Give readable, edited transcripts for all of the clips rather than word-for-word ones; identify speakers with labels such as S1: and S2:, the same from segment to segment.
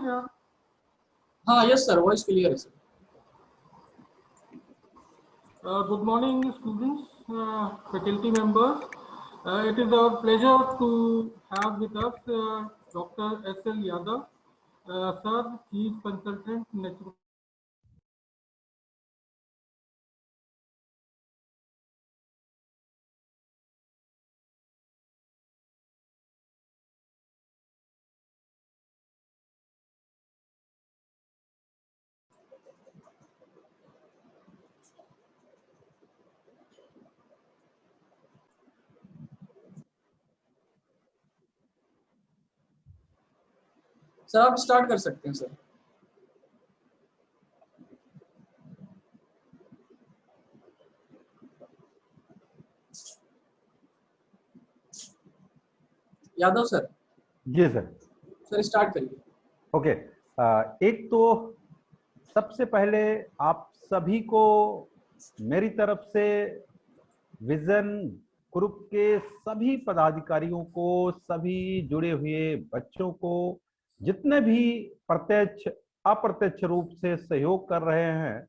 S1: या?
S2: हाँ yes sir, voice clear है sir.
S1: Good morning, students, faculty members. It is our pleasure to have with us Dr. S.L. Yadav, Sir, Chief Consultant, Natural.
S2: Sir आप start कर सकते हैं sir. Yadav sir.
S3: जी sir.
S2: Sir start करिए।
S3: Okay, एक तो सबसे पहले आप सभी को मेरी तरफ से विजन ग्रुप के सभी पदाधिकारियों को, सभी जुड़े हुए बच्चों को, जितने भी प्रत्यक्ष अप्रत्यक्ष रूप से सहयोग कर रहे हैं,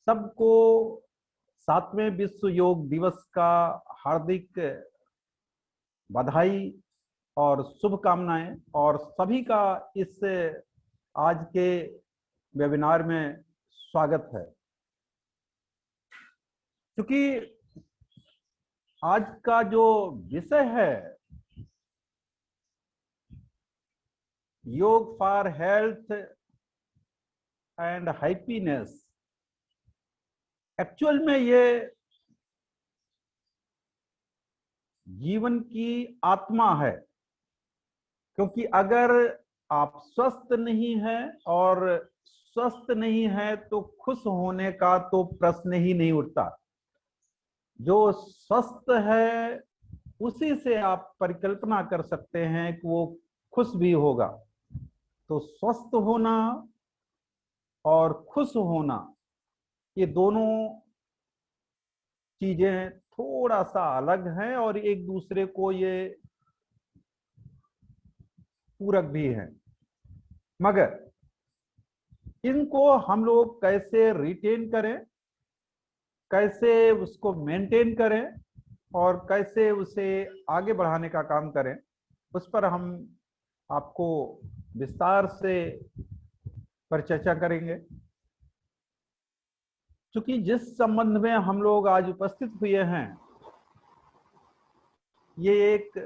S3: सबको 7वें विश्व योग दिवस का हार्दिक बधाई और शुभकामनाएं, और सभी का इस आज के वेबिनार में स्वागत है। क्योंकि आज का जो विषय है योग for health and happiness, actual में ये जीवन की आत्मा है। क्योंकि अगर आप स्वस्थ नहीं हैं और स्वस्थ नहीं है तो खुश होने का तो प्रश्न ही नहीं उठता। जो स्वस्थ है उसी से आप परिकल्पना कर सकते हैं कि वो खुश भी होगा। तो स्वस्थ होना और खुश होना, ये दोनों चीजें थोड़ा सा अलग हैं और एक दूसरे को ये पूरक भी हैं। मगर इनको हम लोग कैसे रिटेन करें, कैसे उसको मेंटेन करें और कैसे उसे आगे बढ़ाने का काम करें, उस पर हम आपको विस्तार से परिचर्चा करेंगे। क्योंकि जिस संबंध में हम लोग आज उपस्थित हुए हैं, ये एक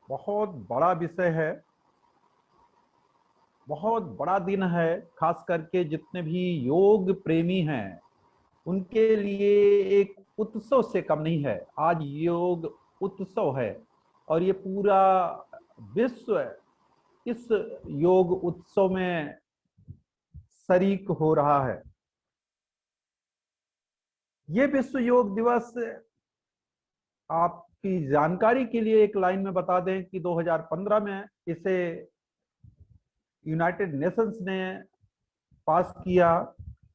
S3: बहुत बड़ा विषय है, बहुत बड़ा दिन है। खास करके जितने भी योग प्रेमी हैं उनके लिए एक उत्सव से कम नहीं है। आज योग उत्सव है और ये पूरा विश्व इस योग उत्सव में शरीक हो रहा है। ये विश्व योग दिवस, आपकी जानकारी के लिए एक लाइन में बता दें कि 2015 में इसे यूनाइटेड नेशंस ने पास किया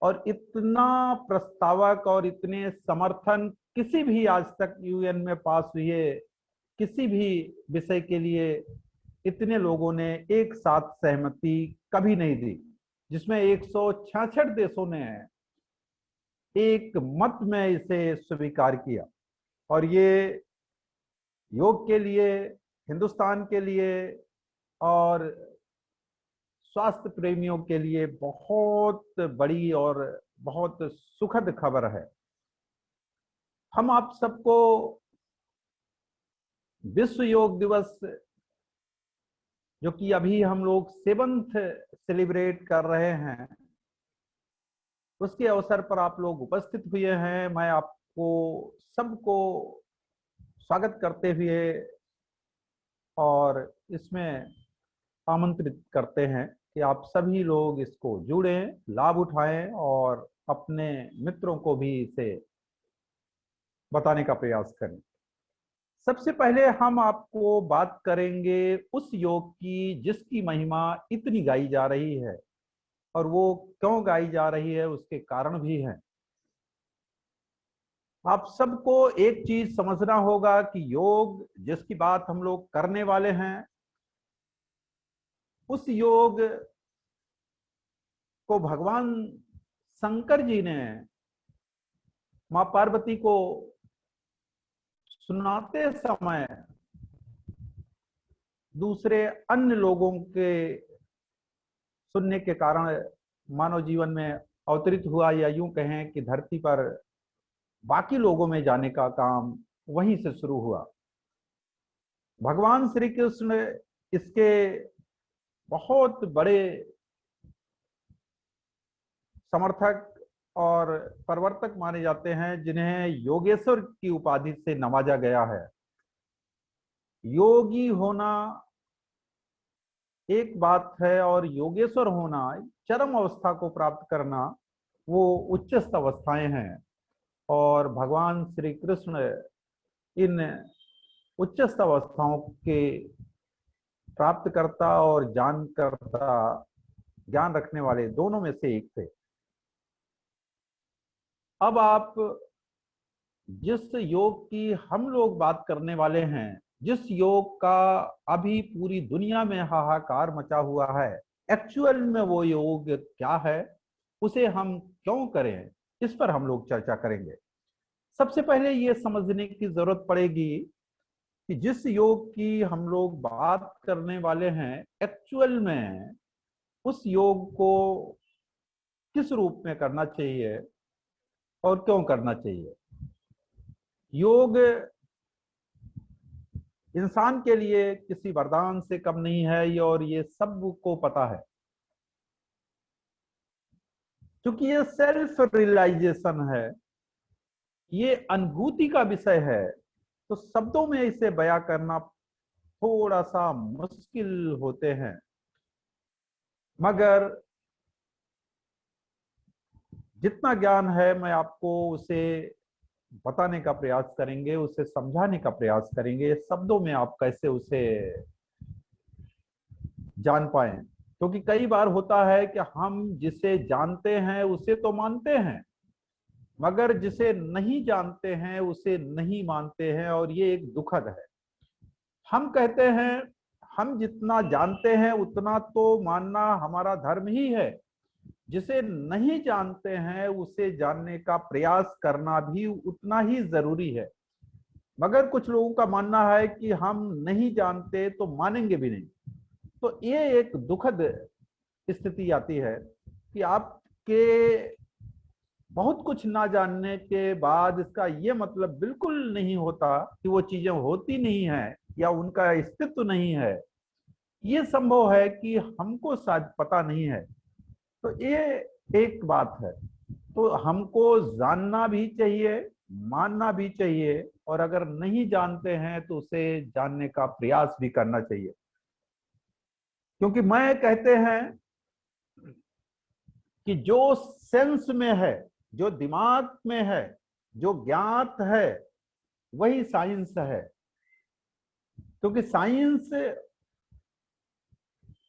S3: और इतना प्रस्तावक और इतने समर्थन किसी भी आज तक यूएन में पास हुए किसी भी विषय के लिए इतने लोगों ने एक साथ सहमति कभी नहीं दी, जिसमें 166 देशों ने एक मत में इसे स्वीकार किया। और ये योग के लिए, हिंदुस्तान के लिए और स्वास्थ्य प्रेमियों के लिए बहुत बड़ी और बहुत सुखद खबर है। हम आप सबको विश्व योग दिवस, जो कि अभी हम लोग 7th सेलिब्रेट कर रहे हैं, उसके अवसर पर आप लोग उपस्थित हुए हैं। मैं आपको सबको स्वागत करते हुए और इसमें आमंत्रित करते हैं कि आप सभी लोग इसको जुड़ें, लाभ उठाएं और अपने मित्रों को भी इसे बताने का प्रयास करें। सबसे पहले हम आपको बात करेंगे उस योग की जिसकी महिमा इतनी गाई जा रही है, और वो क्यों गाई जा रही है उसके कारण भी हैं। आप सबको एक चीज समझना होगा कि योग जिसकी बात हम लोग करने वाले हैं, उस योग को भगवान शंकर जी ने मां पार्वती को सुनाते समय दूसरे अन्य लोगों के सुनने के कारण मानव जीवन में अवतरित हुआ, या यूं कहें कि धरती पर बाकी लोगों में जाने का काम वहीं से शुरू हुआ। भगवान श्री कृष्ण इसके बहुत बड़े समर्थक और प्रवर्तक माने जाते हैं, जिन्हें योगेश्वर की उपाधि से नवाजा गया है। योगी होना एक बात है और योगेश्वर होना, चरम अवस्था को प्राप्त करना, वो उच्चस्थ अवस्थाएं हैं। और भगवान श्री कृष्ण इन उच्चस्थ अवस्थाओं के प्राप्त करता और जानकर्ता, ज्ञान रखने वाले दोनों में से एक थे। अब आप जिस योग की हम लोग बात करने वाले हैं, जिस योग का अभी पूरी दुनिया में हाहाकार मचा हुआ है, एक्चुअल में वो योग क्या है, उसे हम क्यों करें, इस पर हम लोग चर्चा करेंगे। सबसे पहले ये समझने की जरूरत पड़ेगी कि जिस योग की हम लोग बात करने वाले हैं, एक्चुअल में उस योग को किस रूप में करना चाहिए और क्यों करना चाहिए। योग इंसान के लिए किसी वरदान से कम नहीं है, और ये सबको पता है। क्योंकि ये सेल्फ रियलाइजेशन है, ये अनुभूति का विषय है, तो शब्दों में इसे बयां करना थोड़ा सा मुश्किल होते हैं। मगर जितना ज्ञान है मैं आपको उसे बताने का प्रयास करेंगे, उसे समझाने का प्रयास करेंगे, शब्दों में आप कैसे उसे जान पाए। क्योंकि कई बार होता है कि हम जिसे जानते हैं उसे तो मानते हैं, मगर जिसे नहीं जानते हैं उसे नहीं मानते हैं, और ये एक दुखद है। हम कहते हैं हम जितना जानते हैं उतना तो मानना हमारा धर्म ही है, जिसे नहीं जानते हैं उसे जानने का प्रयास करना भी उतना ही जरूरी है। मगर कुछ लोगों का मानना है कि हम नहीं जानते तो मानेंगे भी नहीं। तो ये एक दुखद स्थिति आती है कि आपके बहुत कुछ ना जानने के बाद इसका ये मतलब बिल्कुल नहीं होता कि वो चीजें होती नहीं है या उनका अस्तित्व नहीं है। ये संभव है कि हमको शायद पता नहीं है। तो ये एक बात है। तो हमको जानना भी चाहिए, मानना भी चाहिए, और अगर नहीं जानते हैं तो उसे जानने का प्रयास भी करना चाहिए। क्योंकि मैं कहते हैं कि जो सेंस में है, जो दिमाग में है, जो ज्ञात है, वही साइंस है। क्योंकि साइंस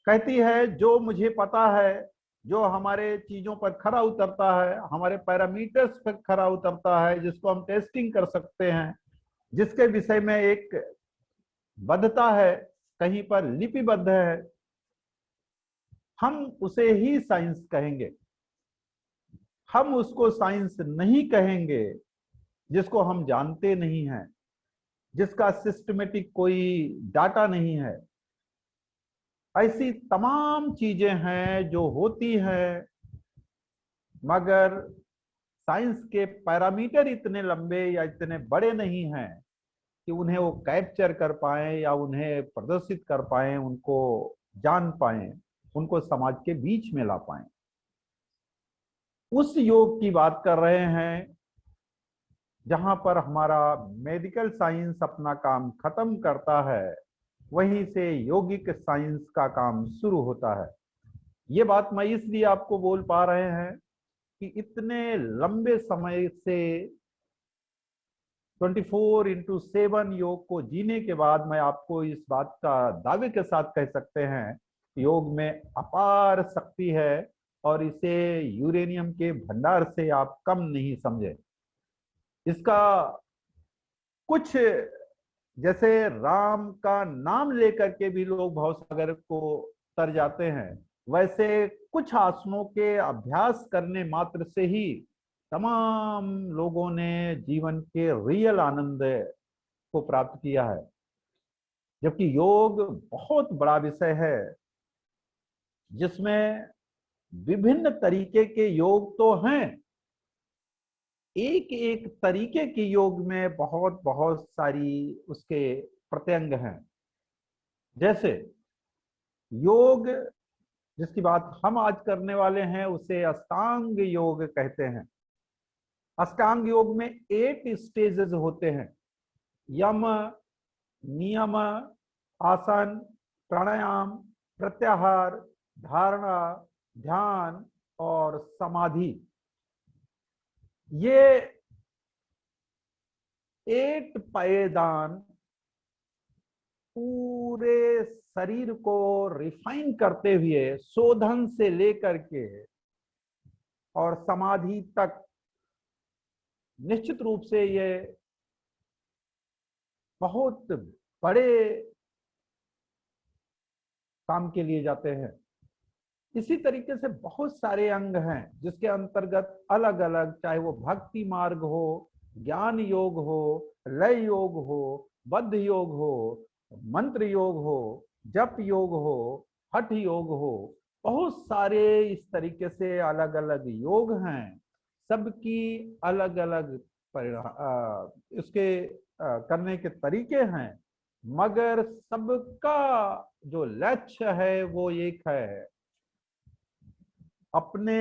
S3: कहती है जो मुझे पता है, जो हमारे चीजों पर खरा उतरता है, हमारे पैरामीटर्स पर खरा उतरता है, जिसको हम टेस्टिंग कर सकते हैं, जिसके विषय में एक बद्धता है, कहीं पर लिपिबद्ध है, हम उसे ही साइंस कहेंगे। हम उसको साइंस नहीं कहेंगे जिसको हम जानते नहीं हैं, जिसका सिस्टमेटिक कोई डाटा नहीं है। ऐसी तमाम चीजें हैं जो होती हैं, मगर साइंस के पैरामीटर इतने लंबे या इतने बड़े नहीं हैं कि उन्हें वो कैप्चर कर पाए या उन्हें प्रदर्शित कर पाए, उनको जान पाए, उनको समाज के बीच में ला पाए। उस योग की बात कर रहे हैं जहां पर हमारा मेडिकल साइंस अपना काम खत्म करता है, वहीं से योगिक साइंस का काम शुरू होता है। ये बात मैं इसलिए आपको बोल पा रहे हैं कि इतने लंबे समय से 24/7 योग को जीने के बाद मैं आपको इस बात का दावे के साथ कह सकते हैं कि योग में अपार शक्ति है, और इसे यूरेनियम के भंडार से आप कम नहीं समझे। इसका कुछ जैसे राम का नाम लेकर के भी लोग भवसागर को तर जाते हैं, वैसे कुछ आसनों के अभ्यास करने मात्र से ही तमाम लोगों ने जीवन के रियल आनंद को प्राप्त किया है। जबकि योग बहुत बड़ा विषय है, जिसमें विभिन्न तरीके के योग तो हैं, एक एक तरीके के योग में बहुत बहुत सारी उसके प्रत्यंग हैं। जैसे योग, जिसकी बात हम आज करने वाले हैं, उसे अष्टांग योग कहते हैं। अष्टांग योग में 8 स्टेजेस होते हैं: यम, नियम, आसन, प्राणायाम, प्रत्याहार, धारणा, ध्यान और समाधि। ये 8 पायदान पूरे शरीर को रिफाइन करते हुए, शोधन से लेकर के और समाधि तक, निश्चित रूप से ये बहुत बड़े काम के लिए जाते हैं। इसी तरीके से बहुत सारे अंग हैं जिसके अंतर्गत अलग अलग, चाहे वो भक्ति मार्ग हो, ज्ञान योग हो, लय योग हो, बद्ध योग हो, मंत्र योग हो, जप योग हो, हठ योग हो, बहुत सारे इस तरीके से अलग अलग योग हैं। सबकी अलग अलग इसके करने के तरीके हैं, मगर सबका जो लक्ष्य है वो एक है: अपने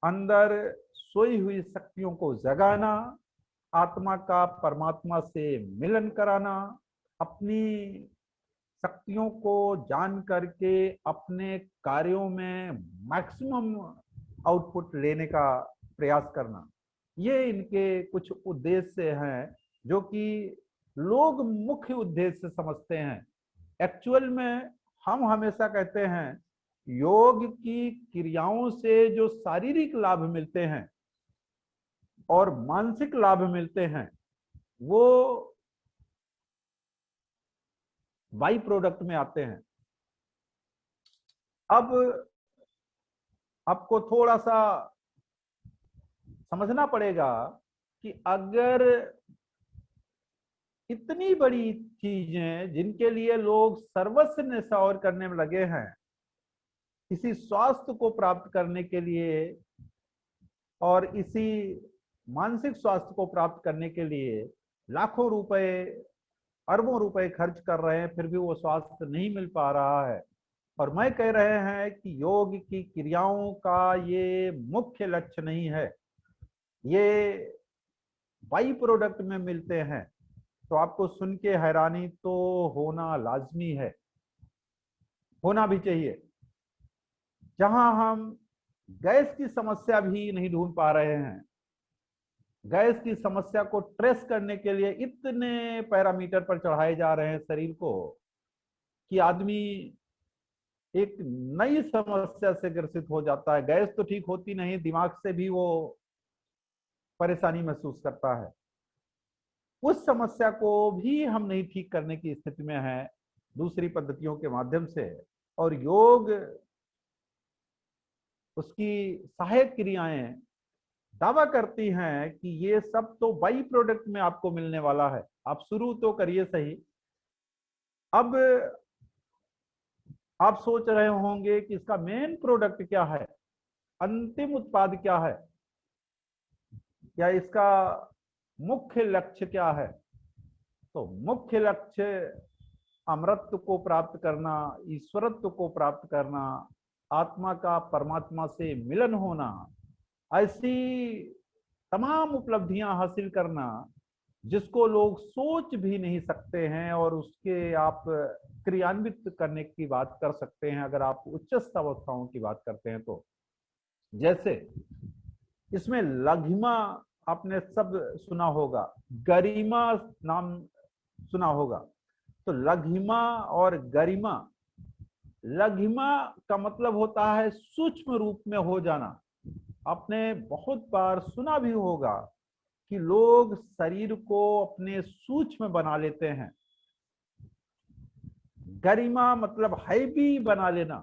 S3: अंदर सोई हुई शक्तियों को जगाना, आत्मा का परमात्मा से मिलन कराना, अपनी शक्तियों को जान करके अपने कार्यों में मैक्सिमम आउटपुट लेने का प्रयास करना। ये इनके कुछ उद्देश्य हैं जो कि लोग मुख्य उद्देश्य समझते हैं। एक्चुअल में हम हमेशा कहते हैं योग की क्रियाओं से जो शारीरिक लाभ मिलते हैं और मानसिक लाभ मिलते हैं, वो बाई प्रोडक्ट में आते हैं। अब आपको थोड़ा सा समझना पड़ेगा कि अगर इतनी बड़ी चीजें जिनके लिए लोग सर्वस्व न्यौछावर करने में लगे हैं, इसी स्वास्थ्य को प्राप्त करने के लिए और इसी मानसिक स्वास्थ्य को प्राप्त करने के लिए लाखों रुपए, अरबों रुपए खर्च कर रहे हैं, फिर भी वो स्वास्थ्य नहीं मिल पा रहा है। और मैं कह रहे हैं कि योग की क्रियाओं का ये मुख्य लक्ष्य नहीं है, ये बाई प्रोडक्ट में मिलते हैं। तो आपको सुन के हैरानी तो होना लाजमी है, होना भी चाहिए। जहां हम गैस की समस्या भी नहीं ढूंढ पा रहे हैं, गैस की समस्या को ट्रेस करने के लिए इतने पैरामीटर पर चढ़ाए जा रहे हैं शरीर को कि आदमी एक नई समस्या से ग्रसित हो जाता है। गैस तो ठीक होती नहीं, दिमाग से भी वो परेशानी महसूस करता है। उस समस्या को भी हम नहीं ठीक करने की स्थिति में हैं दूसरी पद्धतियों के माध्यम से, और योग उसकी सहायक क्रियाएं दावा करती हैं कि ये सब तो बाई प्रोडक्ट में आपको मिलने वाला है, आप शुरू तो करिए सही। अब आप सोच रहे होंगे कि इसका मेन प्रोडक्ट क्या है, अंतिम उत्पाद क्या है, या इसका मुख्य लक्ष्य क्या है। तो मुख्य लक्ष्य अमरत्व को प्राप्त करना, ईश्वरत्व को प्राप्त करना, आत्मा का परमात्मा से मिलन होना, ऐसी तमाम उपलब्धियां हासिल करना जिसको लोग सोच भी नहीं सकते हैं, और उसके आप क्रियान्वित करने की बात कर सकते हैं अगर आप उच्चस्थ अवस्थाओं की बात करते हैं तो। जैसे इसमें लघिमा आपने सब सुना होगा, गरिमा नाम सुना होगा। तो लघिमा और गरिमा, लघिमा का मतलब होता है सूक्ष्म रूप में हो जाना। आपने बहुत बार सुना भी होगा कि लोग शरीर को अपने सूक्ष्म बना लेते हैं। गरिमा मतलब हैवी बना लेना,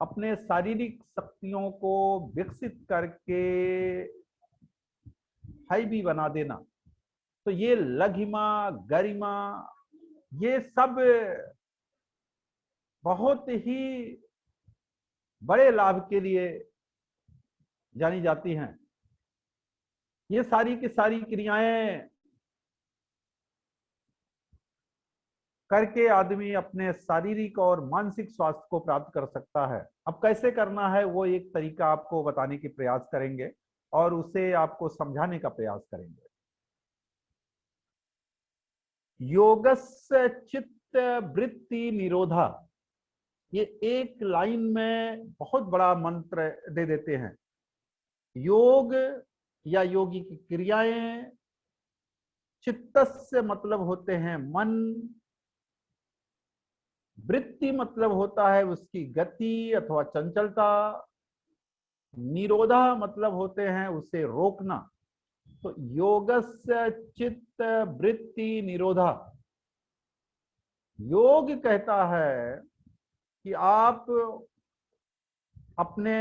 S3: अपने शारीरिक शक्तियों को विकसित करके हैवी बना देना, तो ये लघिमा, गरिमा, ये सब बहुत ही बड़े लाभ के लिए जानी जाती हैं। ये सारी की सारी क्रियाएं करके आदमी अपने शारीरिक और मानसिक स्वास्थ्य को प्राप्त कर सकता है। अब कैसे करना है वो एक तरीका आपको बताने की प्रयास करेंगे और उसे आपको समझाने का प्रयास करेंगे। योगस्य चित्त वृत्ति निरोधा, ये एक लाइन में बहुत बड़ा मंत्र दे देते हैं। योग या योगी की क्रियाएं, चित्तस्य मतलब होते हैं मन, वृत्ति मतलब होता है उसकी गति अथवा चंचलता, निरोधा मतलब होते हैं उसे रोकना। तो योगस्य चित्त वृत्ति निरोधा, योग कहता है कि आप अपने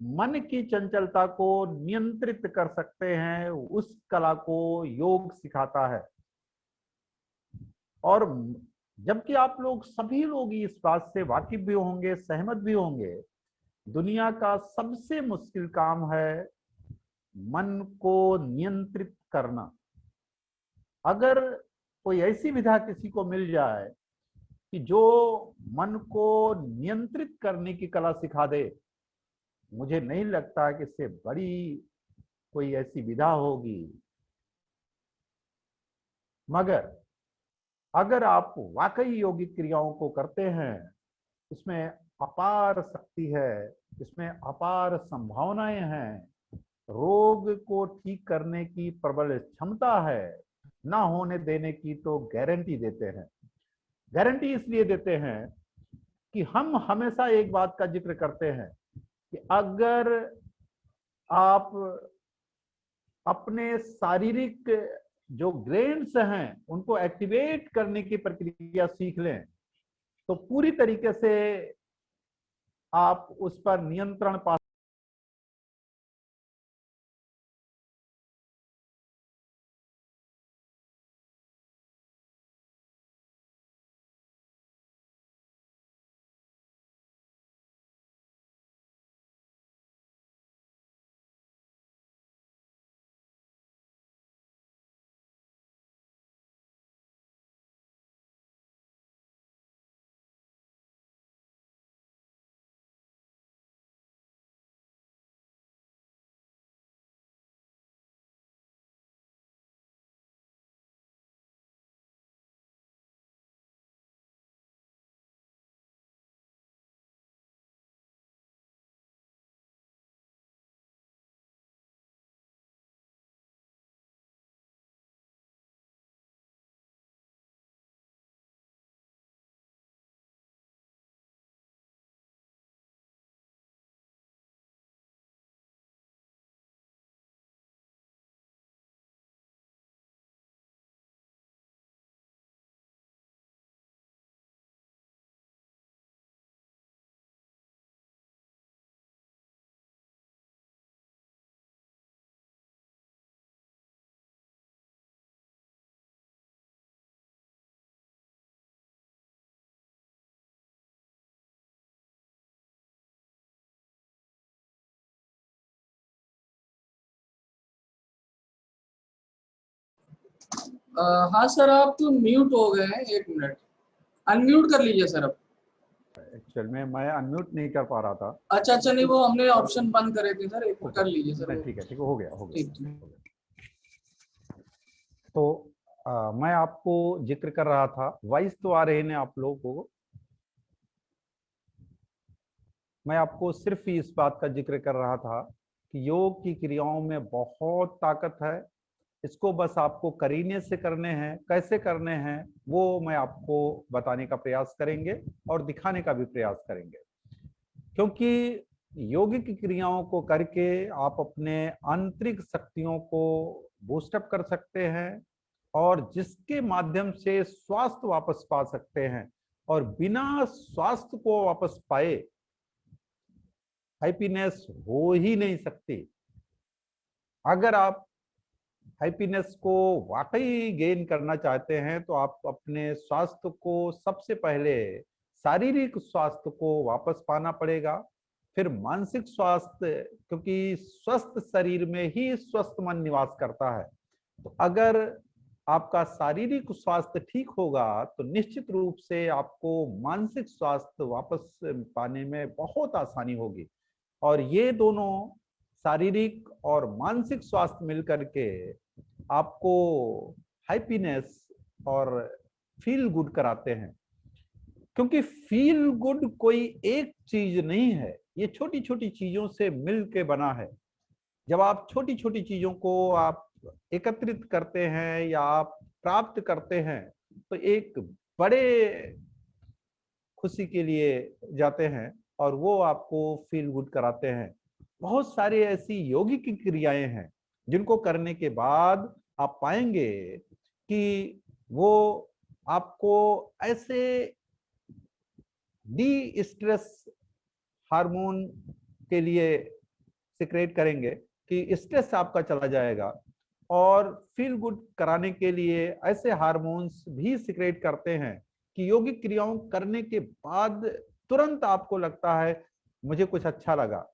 S3: मन की चंचलता को नियंत्रित कर सकते हैं, उस कला को योग सिखाता है। और जबकि आप लोग सभी लोग इस बात से वाकिफ भी होंगे, सहमत भी होंगे, दुनिया का सबसे मुश्किल काम है मन को नियंत्रित करना। अगर कोई ऐसी विधा किसी को मिल जाए कि जो मन को नियंत्रित करने की कला सिखा दे, मुझे नहीं लगता कि इससे बड़ी कोई ऐसी विधा होगी। मगर अगर आप वाकई योगिक क्रियाओं को करते हैं, इसमें अपार शक्ति है, इसमें अपार संभावनाएं हैं, रोग को ठीक करने की प्रबल क्षमता है, ना होने देने की तो गारंटी देते हैं। गारंटी इसलिए देते हैं कि हम हमेशा एक बात का जिक्र करते हैं कि अगर आप अपने शारीरिक जो ग्रेन्स हैं उनको एक्टिवेट करने की प्रक्रिया सीख लें, तो पूरी तरीके से आप उस पर नियंत्रण पा।
S2: हाँ सर, आप म्यूट हो गए हैं, 1 मिनट अनम्यूट कर लीजिए सर। अब
S3: एक्चुअल में मैं अनम्यूट नहीं कर पा रहा था।
S2: अच्छा, नहीं वो हमने ऑप्शन बंद करे थे सर, एक कर लीजिए सर।
S3: ठीक है, हो गया।
S2: ठीक।
S3: तो मैं आपको जिक्र कर रहा था, वॉइस तो आ रहे हैं आप लोगों को। मैं आपको सिर्फ इस बात का जिक्र कर रहा था कि योग की क्रियाओं में बहुत ताकत है, इसको बस आपको करीने से करने हैं। कैसे करने हैं वो मैं आपको बताने का प्रयास करेंगे और दिखाने का भी प्रयास करेंगे, क्योंकि योगिक क्रियाओं को करके आप अपने आंतरिक शक्तियों को बूस्टअप कर सकते हैं और जिसके माध्यम से स्वास्थ्य वापस पा सकते हैं। और बिना स्वास्थ्य को वापस पाए हैप्पीनेस हो ही नहीं सकती। अगर आप हैप्पीनेस को वाकई गेन करना चाहते हैं तो आप अपने स्वास्थ्य को सबसे पहले शारीरिक स्वास्थ्य को वापस पाना पड़ेगा, फिर मानसिक स्वास्थ्य, क्योंकि स्वस्थ शरीर में ही स्वस्थ मन निवास करता है। तो अगर आपका शारीरिक स्वास्थ्य ठीक होगा तो निश्चित रूप से आपको मानसिक स्वास्थ्य वापस पाने में बहुत आसानी होगी। और ये दोनों शारीरिक और मानसिक स्वास्थ्य मिलकर के आपको हैप्पीनेस और फील गुड कराते हैं। क्योंकि फील गुड कोई एक चीज नहीं है, ये छोटी छोटी चीजों से मिल के बना है। जब आप छोटी छोटी चीजों को आप एकत्रित करते हैं या आप प्राप्त करते हैं तो एक बड़े खुशी के लिए जाते हैं और वो आपको फील गुड कराते हैं। बहुत सारी ऐसी योगिक क्रियाएं हैं जिनको करने के बाद आप पाएंगे कि वो आपको ऐसे डी स्ट्रेस हार्मोन के लिए सिक्रेट करेंगे कि स्ट्रेस आपका चला जाएगा, और फील गुड कराने के लिए ऐसे हार्मोन्स भी सिक्रेट करते हैं कि योगिक क्रियाओं करने के बाद तुरंत आपको लगता है मुझे कुछ अच्छा लगा।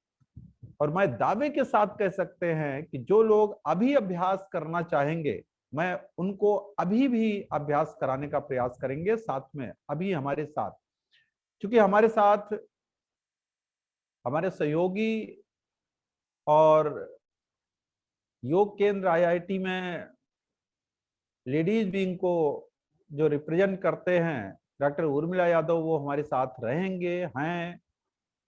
S3: और मैं दावे के साथ कह सकते हैं कि जो लोग अभी अभ्यास करना चाहेंगे, मैं उनको अभी भी अभ्यास कराने का प्रयास करेंगे साथ में, अभी हमारे साथ। क्योंकि हमारे साथ हमारे सहयोगी और योग केंद्र आईआईटी में लेडीज विंग को जो रिप्रेजेंट करते हैं डॉक्टर उर्मिला यादव, वो हमारे साथ रहेंगे हैं,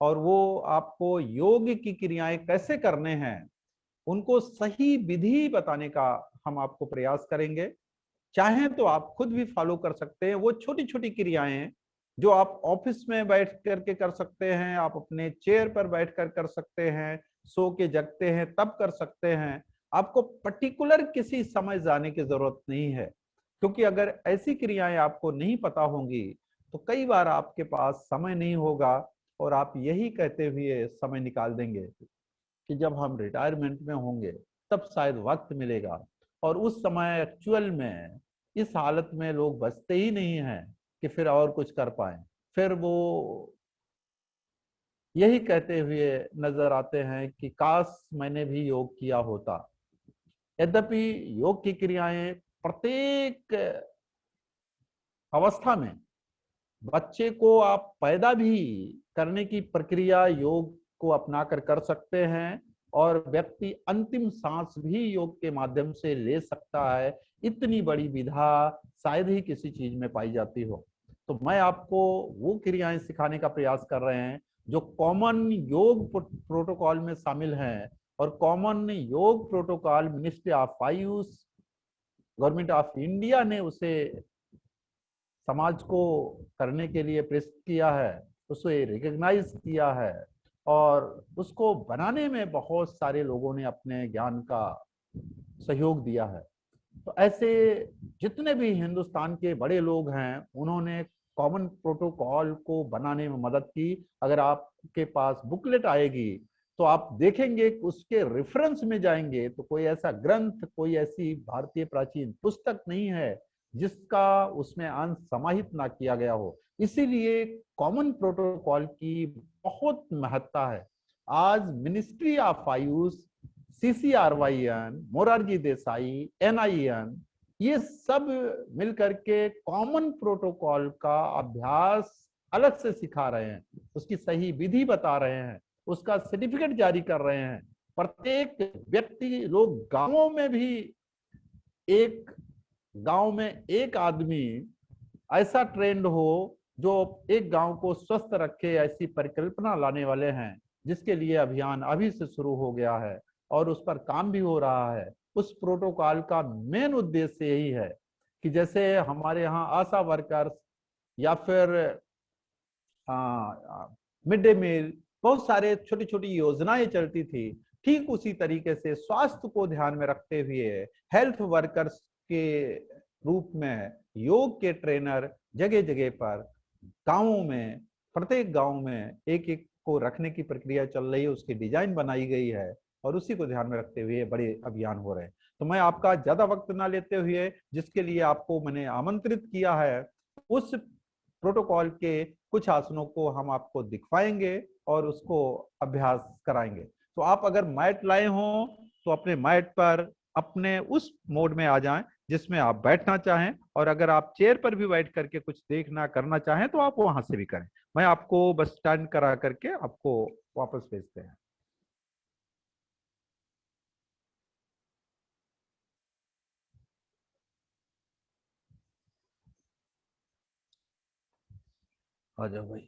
S3: और वो आपको योग की क्रियाएं कैसे करने हैं उनको सही विधि बताने का हम आपको प्रयास करेंगे। चाहें तो आप खुद भी फॉलो कर सकते हैं। वो छोटी छोटी क्रियाएं जो आप ऑफिस में बैठ करके कर सकते हैं, आप अपने चेयर पर बैठ कर सकते हैं, सो के जगते हैं तब कर सकते हैं। आपको पर्टिकुलर किसी समय जाने की जरूरत नहीं है, क्योंकि अगर ऐसी क्रियाएं आपको नहीं पता होंगी तो कई बार आपके पास समय नहीं होगा और आप यही कहते हुए समय निकाल देंगे कि जब हम रिटायरमेंट में होंगे तब शायद वक्त मिलेगा। और उस समय एक्चुअल में इस हालत में लोग बचते ही नहीं हैं कि फिर और कुछ कर पाए, फिर वो यही कहते हुए नजर आते हैं कि काश मैंने भी योग किया होता। यद्यपि योग की क्रियाएं प्रत्येक अवस्था में, बच्चे को आप पैदा भी करने की प्रक्रिया योग को अपनाकर कर सकते हैं, और व्यक्ति अंतिम सांस भी योग के माध्यम से ले सकता है। इतनी बड़ी विधा शायद ही किसी चीज में पाई जाती हो। तो मैं आपको वो क्रियाएं सिखाने का प्रयास कर रहे हैं जो कॉमन योग प्रोटोकॉल में शामिल हैं, और कॉमन योग protocol ministry of Ayush, government of India ने उसे समाज को करने के लिए प्रेरित किया है, उसे रिकॉग्नाइज किया है, और उसको बनाने में बहुत सारे लोगों ने अपने ज्ञान का सहयोग दिया है। तो ऐसे जितने भी हिंदुस्तान के बड़े लोग हैं उन्होंने कॉमन प्रोटोकॉल को बनाने में मदद की। अगर आपके पास बुकलेट आएगी तो आप देखेंगे कि उसके रेफरेंस में जाएंगे तो कोई ऐसा ग्रंथ, कोई ऐसी भारतीय प्राचीन पुस्तक नहीं है जिसका उसमें अंश समाहित ना किया गया हो। इसीलिए कॉमन प्रोटोकॉल की बहुत महत्ता है। आज ministry of Ayush, CCRYN, Morarji Desai, NIN, ये सब मिलकर के कॉमन प्रोटोकॉल का अभ्यास अलग से सिखा रहे हैं, उसकी सही विधि बता रहे हैं, उसका सर्टिफिकेट जारी कर रहे हैं। प्रत्येक व्यक्ति, लोग गांवों में भी, एक गांव में एक आदमी ऐसा ट्रेंड हो जो एक गांव को स्वस्थ रखे, ऐसी परिकल्पना लाने वाले हैं, जिसके लिए अभियान अभी से शुरू हो गया है और उस पर काम भी हो रहा है। उस प्रोटोकॉल का मेन उद्देश्य यही है कि जैसे हमारे यहाँ आशा वर्कर्स या फिर मिड डे मील, बहुत सारे छोटी छोटी योजनाएं चलती थी, ठीक उसी तरीके से स्वास्थ्य को ध्यान में रखते हुए हेल्थ वर्कर्स के रूप में योग के ट्रेनर जगह जगह पर गांवों में, प्रत्येक गांव में एक एक को रखने की प्रक्रिया चल रही है, उसकी डिजाइन बनाई गई है और उसी को ध्यान में रखते हुए बड़े अभियान हो रहे हैं। तो मैं आपका ज्यादा वक्त ना लेते हुए, जिसके लिए आपको मैंने आमंत्रित किया है, उस प्रोटोकॉल के कुछ आसनों को हम आपको दिखवाएंगे और उसको अभ्यास कराएंगे। तो आप अगर मैट लाए हो तो अपने मैट पर अपने उस मोड में आ जाएं जिसमें आप बैठना चाहें, और अगर आप चेयर पर भी बैठ करके कुछ देखना करना चाहें तो आप वहां से भी करें। मैं आपको बस स्टैंड करा करके आपको वापस भेजते हैं। आ जाओ भाई।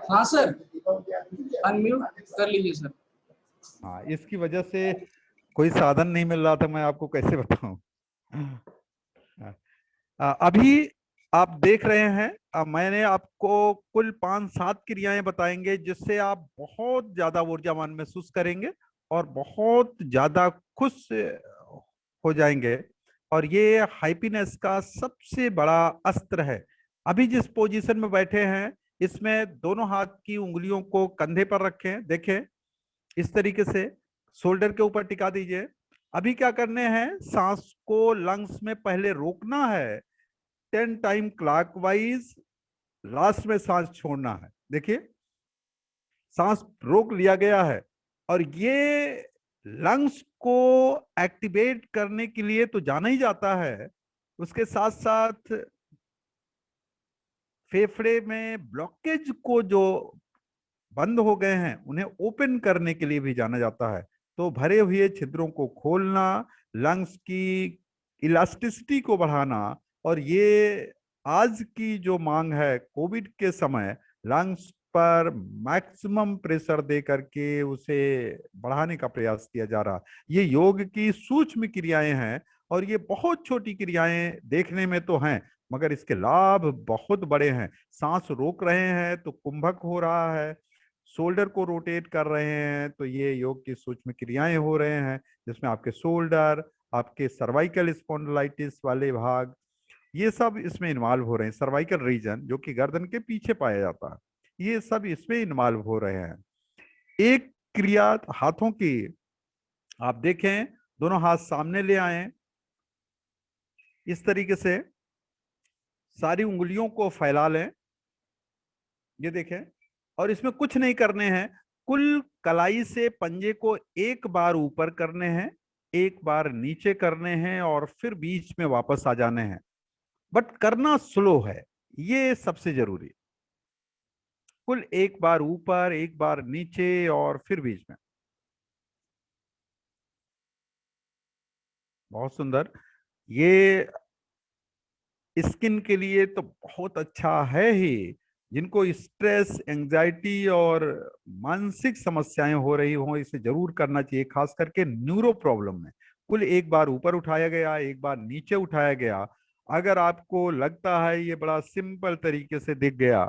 S2: हाँ सर, अनम्यूट कर लीजिए सर।
S3: हाँ, इसकी वजह से कोई साधन नहीं मिल रहा था, मैं आपको कैसे बताऊं। अभी आप देख रहे हैं, मैंने आपको कुल 5-7 क्रियाएं बताएंगे जिससे आप बहुत ज्यादा ऊर्जावान महसूस करेंगे और बहुत ज्यादा खुश हो जाएंगे। और ये हैप्पीनेस का सबसे बड़ा अस्त्र है। अभी जिस पोजीशन में बैठे हैं, इसमें दोनों हाथ की उंगलियों को कंधे पर रखें, देखें इस तरीके से, शोल्डर के ऊपर टिका दीजिए। अभी क्या करने हैं, सांस को लंग्स में पहले रोकना है 10 टाइम क्लॉकवाइज, लास्ट में सांस छोड़ना है। देखिए, सांस रोक लिया गया है। और ये लंग्स को एक्टिवेट करने के लिए तो जाना ही जाता है, उसके साथ साथ फेफड़े में ब्लॉकेज को जो बंद हो गए हैं उन्हें ओपन करने के लिए भी जाना जाता है। तो भरे हुए छिद्रों को खोलना, लंग्स की इलास्टिसिटी को बढ़ाना, और ये आज की जो मांग है कोविड के समय, लंग्स पर मैक्सिमम प्रेशर दे करके उसे बढ़ाने का प्रयास किया जा रहा। ये योग की सूक्ष्म क्रियाएं हैं और ये बहुत छोटी क्रियाएं देखने में तो हैं, मगर इसके लाभ बहुत बड़े हैं। सांस रोक रहे हैं तो कुंभक हो रहा है, शोल्डर को रोटेट कर रहे हैं तो ये योग की सूक्ष्म क्रियाएं हो रहे हैं, जिसमें आपके शोल्डर, आपके सर्वाइकल स्पॉन्डिलाइटिस वाले भाग, ये सब इसमें इन्वॉल्व हो रहे हैं। सर्वाइकल रीजन जो कि गर्दन के पीछे पाया जाता है, ये सब इसमें इन्वॉल्व हो रहे हैं। एक क्रिया हाथों की, आप देखें, दोनों हाथ सामने ले आए, इस तरीके से सारी उंगलियों को फैला लें, ये देखें। और इसमें कुछ नहीं करने हैं, कुल कलाई से पंजे को एक बार ऊपर करने हैं, एक बार नीचे करने हैं और फिर बीच में वापस आ जाने हैं। बट करना स्लो है, ये सबसे जरूरी। कुल एक बार ऊपर, एक बार नीचे और फिर बीच में। बहुत सुंदर। ये स्किन के लिए तो बहुत अच्छा है ही। जिनको स्ट्रेस, एंजाइटी और मानसिक समस्याएं हो रही हो, इसे जरूर करना चाहिए, खास करके न्यूरो प्रॉब्लम में। कुल एक बार ऊपर उठाया गया, एक बार नीचे उठाया गया। अगर आपको लगता है ये बड़ा सिंपल तरीके से दिख गया,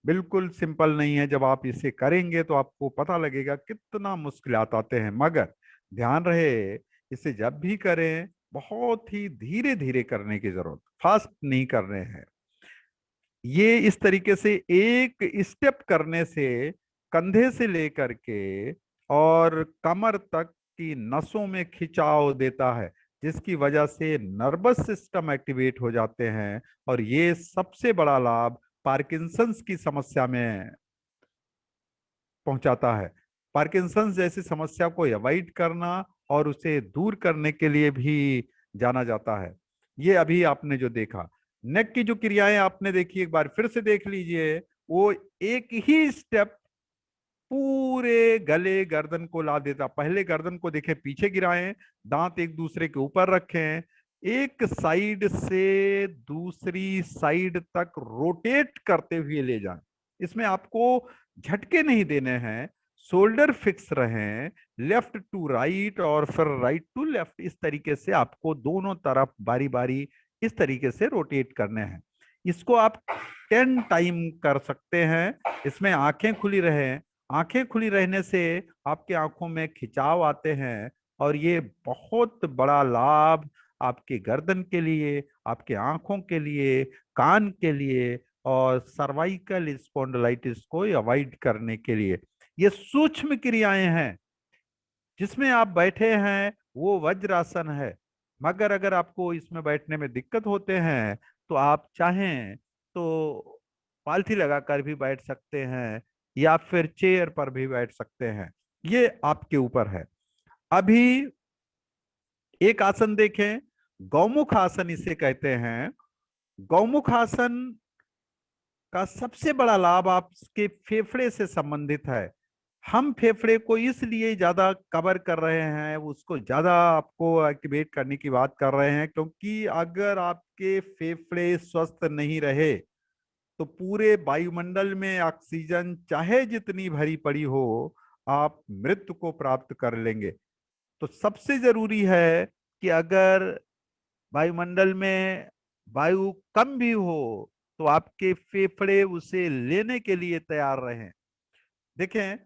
S3: बिल्कुल सिंपल नहीं है। जब आप इसे करेंगे तो आपको पता लगेगा कितना मुश्किलात आते हैं। मगर ध्यान रहे, इसे जब भी करें बहुत ही धीरे धीरे करने की जरूरत, फास्ट नहीं कर रहे हैं। ये इस तरीके से एक स्टेप करने से कंधे से लेकर के और कमर तक की नसों में खिंचाव देता है, जिसकी वजह से नर्वस सिस्टम एक्टिवेट हो जाते हैं। और ये सबसे बड़ा लाभ पार्किंसंस की समस्या में पहुंचाता है। पार्किंसंस जैसी समस्या को अवॉइड करना और उसे दूर करने के लिए भी जाना जाता है। ये अभी आपने जो देखा, नेक की जो क्रियाएं आपने देखी, एक बार फिर से देख लीजिए। वो एक ही स्टेप पूरे गले गर्दन को ला देता। पहले गर्दन को देखें, पीछे गिराएं, दांत एक दूसरे के ऊपर रखें, एक साइड से दूसरी साइड तक रोटेट करते हुए ले जाएं। इसमें आपको झटके नहीं देने हैं, शोल्डर फिक्स रहें, लेफ्ट टू राइट और फिर राइट टू लेफ्ट, इस तरीके से आपको दोनों तरफ बारी बारी इस तरीके से रोटेट करने हैं। इसको आप 10 टाइम कर सकते हैं। इसमें आंखें खुली रहें। आंखें खुली रहने से आपके आंखों में खिंचाव आते हैं और ये बहुत बड़ा लाभ आपके गर्दन के लिए, आपके आंखों के लिए, कान के लिए और सर्वाइकल स्पॉन्डिलाइटिस को अवॉइड करने के लिए। ये सूक्ष्म क्रियाएं हैं। जिसमें आप बैठे हैं वो वज्रासन है, मगर अगर आपको इसमें बैठने में दिक्कत होते हैं तो आप चाहें तो पालथी लगाकर भी बैठ सकते हैं या फिर चेयर पर भी बैठ सकते हैं, ये आपके ऊपर है। अभी एक आसन देखें, गौमुख आसन इसे कहते हैं। गौमुख आसन का सबसे बड़ा लाभ आपके फेफड़े से संबंधित है। हम फेफड़े को इसलिए ज्यादा कवर कर रहे हैं, उसको ज्यादा आपको एक्टिवेट करने की बात कर रहे हैं, क्योंकि अगर आपके फेफड़े स्वस्थ नहीं रहे तो पूरे वायुमंडल में ऑक्सीजन चाहे जितनी भरी पड़ी हो, आप मृत्यु को प्राप्त कर लेंगे। तो सबसे जरूरी है कि अगर वायुमंडल में वायु कम भी हो तो आपके फेफड़े उसे लेने के लिए तैयार रहें। देखें,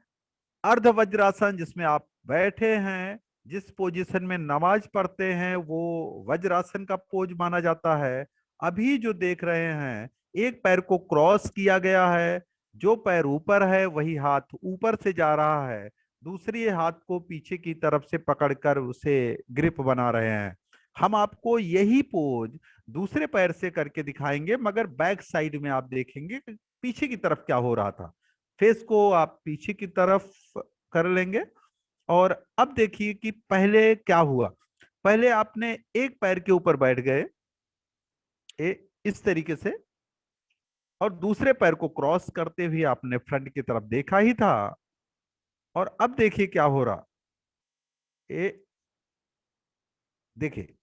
S3: अर्ध वज्रासन जिसमें आप बैठे हैं, जिस पोजीशन में नमाज पढ़ते हैं, वो वज्रासन का पोज माना जाता है। अभी जो देख रहे हैं, एक पैर को क्रॉस किया गया है, जो पैर ऊपर है वही हाथ ऊपर से जा रहा है, दूसरी हाथ को पीछे की तरफ से पकड़कर उसे ग्रिप बना रहे हैं। हम आपको यही पोज दूसरे पैर से करके दिखाएंगे, मगर बैक साइड में आप देखेंगे कि पीछे की तरफ क्या हो रहा था। फेस को आप पीछे की तरफ कर लेंगे। और अब देखिए कि पहले क्या हुआ। पहले आपने एक पैर के ऊपर बैठ गए इस तरीके से, और दूसरे पैर को क्रॉस करते हुए आपने फ्रंट की तरफ देखा ही था। और अब देखिए क्या हो रहा। देखिए,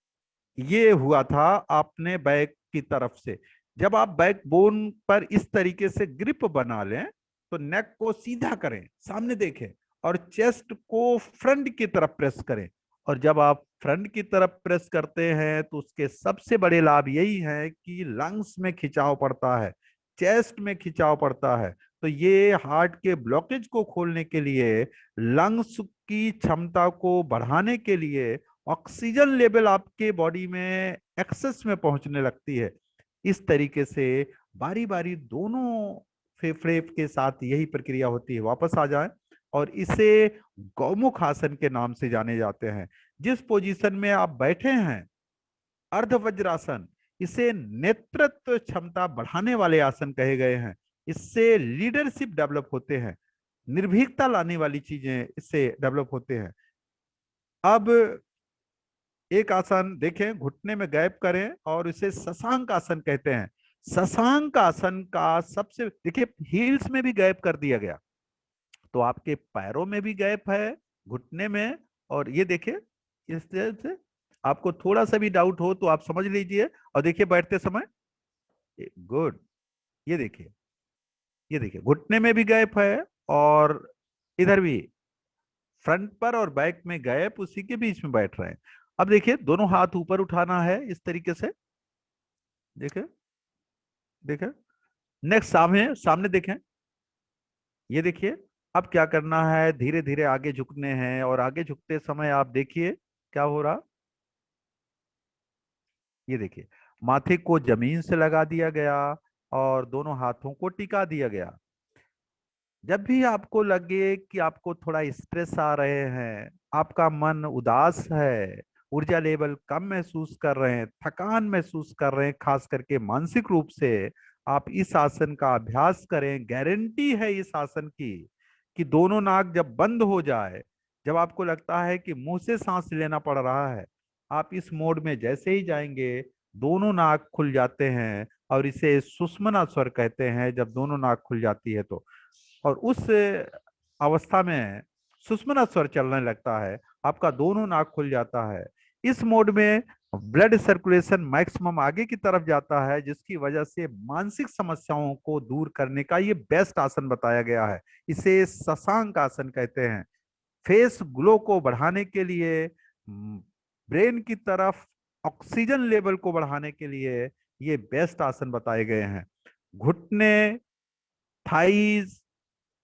S3: ये हुआ था आपने बैक की तरफ से। जब आप बैक बोन पर इस तरीके से ग्रिप बना लें तो नेक को सीधा करें, सामने देखें, और चेस्ट को फ्रंट की तरफ प्रेस करें। और जब आप फ्रंट की तरफ प्रेस करते हैं तो उसके सबसे बड़े लाभ यही है कि लंग्स में खिंचाव पड़ता है, चेस्ट में खिंचाव पड़ता है। तो ये हार्ट के ब्लॉकेज को खोलने के लिए, लंग्स की क्षमता को बढ़ाने के लिए, ऑक्सीजन लेवल आपके बॉडी में एक्सेस में पहुंचने लगती है। इस तरीके से बारी बारी दोनों फेफड़े के साथ यही प्रक्रिया होती है। वापस आ जाएं। और इसे गौमुख आसन के नाम से जाने जाते हैं। जिस पोजीशन में आप बैठे हैं, अर्ध वज्रासन, इसे नेतृत्व क्षमता बढ़ाने वाले आसन कहे गए हैं। इससे लीडरशिप डेवलप होते हैं, निर्भीकता लाने वाली चीजें इससे डेवलप होते हैं। अब एक आसन देखें, घुटने में गैप करें और इसे शशांक आसन कहते हैं। शशांक आसन का सबसे, देखिए, हील्स में भी गैप कर दिया गया, तो आपके पैरों में भी गैप है, घुटने में। और ये देखिए, इस तरह से आपको थोड़ा सा भी डाउट हो तो आप समझ लीजिए। और देखिए बैठते समय, गुड, ये देखिए, ये देखिए, घुटने में भी गैप है और इधर भी फ्रंट पर और बैक में गैप, उसी के बीच में बैठ रहे हैं। अब देखिए, दोनों हाथ ऊपर उठाना है इस तरीके से। देखिए, देखिए, नेक्स्ट सामने सामने देखें, ये देखिए। अब क्या करना है, धीरे धीरे आगे झुकने हैं। और आगे झुकते समय आप देखिए क्या हो रहा। ये देखिए, माथे को जमीन से लगा दिया गया और दोनों हाथों को टिका दिया गया। जब भी आपको लगे कि आपको थोड़ा स्ट्रेस आ रहे हैं, आपका मन उदास है, ऊर्जा लेवल कम महसूस कर रहे हैं, थकान महसूस कर रहे हैं, खास करके मानसिक रूप से, आप इस आसन का अभ्यास करें। गारंटी है इस आसन की कि दोनों नाक जब बंद हो जाए, जब आपको लगता है कि मुंह से सांस लेना पड़ रहा है, आप इस मोड में जैसे ही जाएंगे, दोनों नाक खुल जाते हैं। और इसे सुषुम्ना स्वर कहते हैं, जब दोनों नाक खुल जाती है तो। और उस अवस्था में सुषुम्ना स्वर चलने लगता है, आपका दोनों नाक खुल जाता है। इस मोड में ब्लड सर्कुलेशन मैक्सिमम आगे की तरफ जाता है, जिसकी वजह से मानसिक समस्याओं को दूर करने का ये बेस्ट आसन बताया गया है। इसे शशांक आसन कहते हैं। फेस ग्लो को बढ़ाने के लिए, ब्रेन की तरफ ऑक्सीजन लेवल को बढ़ाने के लिए ये बेस्ट आसन बताए गए हैं। घुटने, थाइज,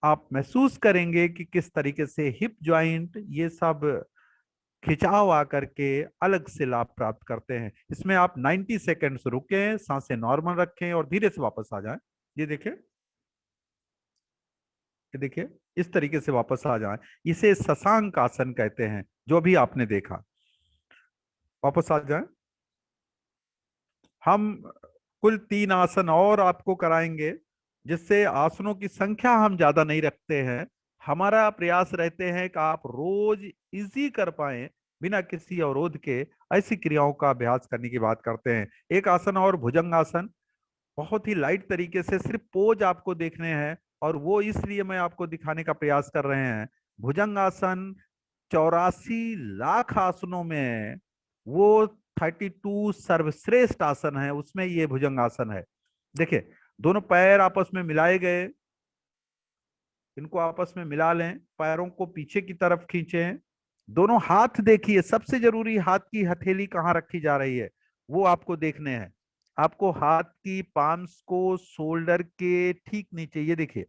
S3: आप महसूस करेंगे कि किस तरीके से हिप जॉइंट, ये सब खिंचाव आकर के अलग से लाभ प्राप्त करते हैं। इसमें आप 90 सेकेंड्स रुकें, सांसें नॉर्मल रखें और धीरे से वापस आ जाएं। ये देखिए, ये देखिए, इस तरीके से वापस आ जाएं। इसे शशांक आसन कहते हैं, जो भी आपने देखा। वापस आ जाएं। हम कुल 3 आसन और आपको कराएंगे, जिससे आसनों की संख्या हम ज्यादा नहीं रखते हैं। हमारा प्रयास रहते हैं कि आप रोज इजी कर पाए, बिना किसी अवरोध के। ऐसी क्रियाओं का अभ्यास करने की बात करते हैं। एक आसन और, भुजंग आसन। बहुत ही लाइट तरीके से सिर्फ पोज आपको देखने हैं, और वो इसलिए मैं आपको दिखाने का प्रयास कर रहे हैं। भुजंग आसन 84 लाख आसनों में वो 32 सर्वश्रेष्ठ आसन है, उसमें ये भुजंग आसन है। देखिए, दोनों पैर आपस में मिलाए गए, इनको आपस में मिला लें, पैरों को पीछे की तरफ खींचें। दोनों हाथ देखिए, सबसे जरूरी हाथ की हथेली कहाँ रखी जा रही है वो आपको देखने हैं। आपको हाथ की पाम्स को शोल्डर के ठीक नीचे, ये देखिए।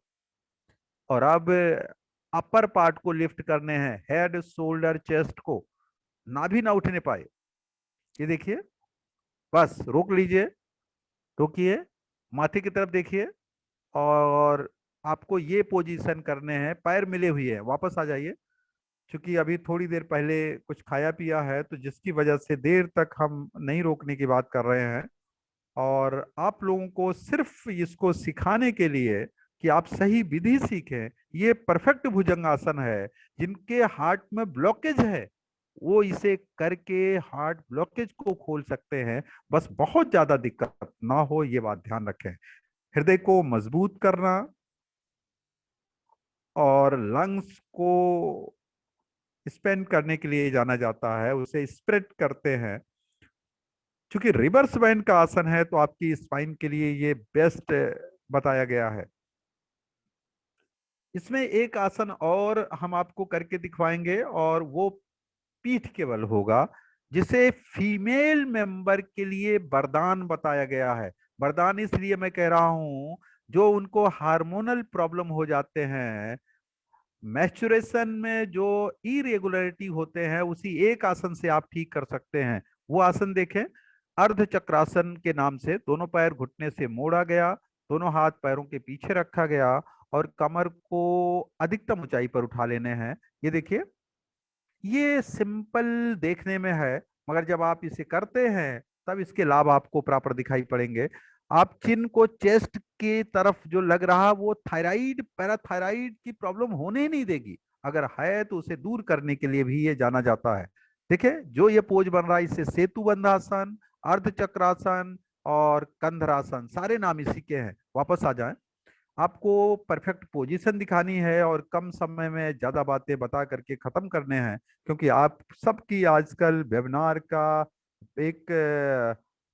S3: और अब अपर पार्ट को लिफ्ट करने हैं, हेड शोल्डर चेस्ट को, नाभि ना उठने पाए। ये देखिए, बस रोक लीजिए, रोकिए, माथे की तरफ देखिए। और आपको ये पोजीशन करने हैं, पैर मिले हुए हैं, वापस आ जाइए। क्योंकि अभी थोड़ी देर पहले कुछ खाया पिया है, तो जिसकी वजह से देर तक हम नहीं रोकने की बात कर रहे हैं। और आप लोगों को सिर्फ इसको सिखाने के लिए कि आप सही विधि सीखें, ये परफेक्ट भुजंगासन है। जिनके हार्ट में ब्लॉकेज है वो इसे करके हार्ट ब्लॉकेज को खोल सकते हैं। बस बहुत ज्यादा दिक्कत ना हो, ये बात ध्यान रखें। हृदय को मजबूत करना और लंग्स को स्पेंड करने के लिए जाना जाता है, उसे स्प्रेड करते हैं। क्योंकि रिवर्स बैंड का आसन है तो आपकी स्पाइन के लिए ये बेस्ट बताया गया है। इसमें एक आसन और हम आपको करके दिखवाएंगे और वो पीठ के बल होगा, जिसे फीमेल मेंबर के लिए वरदान बताया गया है। वरदान इसलिए मैं कह रहा हूं, जो उनको हार्मोनल प्रॉब्लम हो जाते हैं, मैस्चुरेशन में जो इरेगुलरिटी होते हैं, उसी एक आसन से आप ठीक कर सकते हैं। वो आसन देखें, अर्ध चक्रासन के नाम से। दोनों पैर घुटने से मोड़ा गया, दोनों हाथ पैरों के पीछे रखा गया और कमर को अधिकतम ऊंचाई पर उठा लेने हैं। ये देखिए, ये सिंपल देखने में है, मगर जब आप इसे करते हैं तब इसके लाभ आपको प्रॉपर दिखाई पड़ेंगे। आप चिन को चेस्ट की तरफ जो लग रहा, वो थायराइड पैराथायराइड की प्रॉब्लम होने ही नहीं देगी। अगर है तो उसे दूर करने के लिए भी ये जाना जाता है। देखिए, जो ये पोज बन रहा है, इससे सेतु बंधासन, अर्ध चक्रासन और कंधरासन, सारे नाम इसी के हैं। वापस आ जाएं। आपको परफेक्ट पोजीशन दिखानी है और कम समय में ज्यादा बातें बता करके खत्म करने हैं। क्योंकि आप सबकी आजकल वेबिनार का एक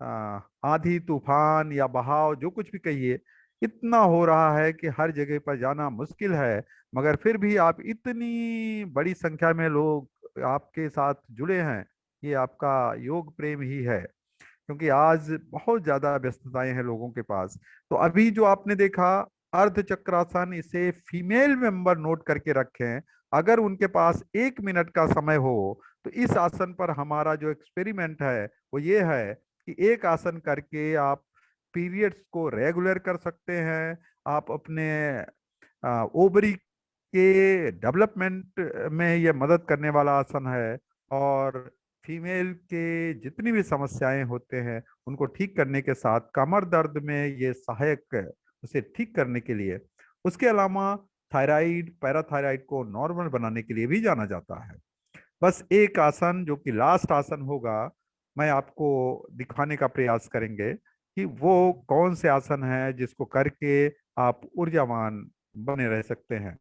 S3: आंधी तूफान या बहाव, जो कुछ भी कहिए, इतना हो रहा है कि हर जगह पर जाना मुश्किल है। मगर फिर भी आप इतनी बड़ी संख्या में लोग आपके साथ जुड़े हैं, ये आपका योग प्रेम ही है। क्योंकि आज बहुत ज्यादा व्यस्तताएं हैं लोगों के पास। तो अभी जो आपने देखा अर्ध चक्रासन, इसे फीमेल मेंबर नोट करके रखें। अगर उनके पास 1 मिनट का समय हो तो इस आसन पर हमारा जो एक्सपेरिमेंट है वो ये है कि एक आसन करके आप पीरियड्स को रेगुलर कर सकते हैं। आप अपने ओवरी के डेवलपमेंट में ये मदद करने वाला आसन है। और फीमेल के जितनी भी समस्याएं होते हैं उनको ठीक करने के साथ कमर दर्द में ये सहायक है उसे ठीक करने के लिए। उसके अलावा थायराइड पैराथायराइड को नॉर्मल बनाने के लिए भी जाना जाता है। बस एक आसन जो कि लास्ट आसन होगा, मैं आपको दिखाने का प्रयास करेंगे कि वो कौन से आसन है जिसको करके आप ऊर्जावान बने रह सकते हैं।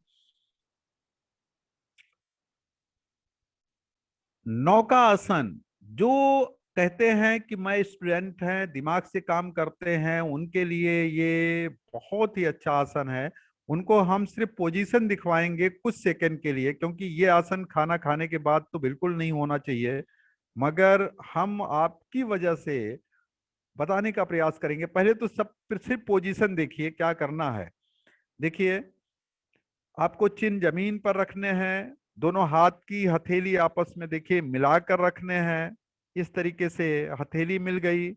S3: नौका आसन, जो कहते हैं कि मैं स्टूडेंट हैं, दिमाग से काम करते हैं, उनके लिए ये बहुत ही अच्छा आसन है। उनको हम सिर्फ पोजीशन दिखवाएंगे कुछ सेकंड के लिए, क्योंकि ये आसन खाना खाने के बाद तो बिल्कुल नहीं होना चाहिए। मगर हम आपकी वजह से बताने का प्रयास करेंगे। पहले तो सब सिर्फ पोजीशन देखिए क्या करना है। देखिए, आपको चिन जमीन पर रखने हैं, दोनों हाथ की हथेली आपस में देखिए मिलाकर रखने हैं। इस तरीके से हथेली मिल गई,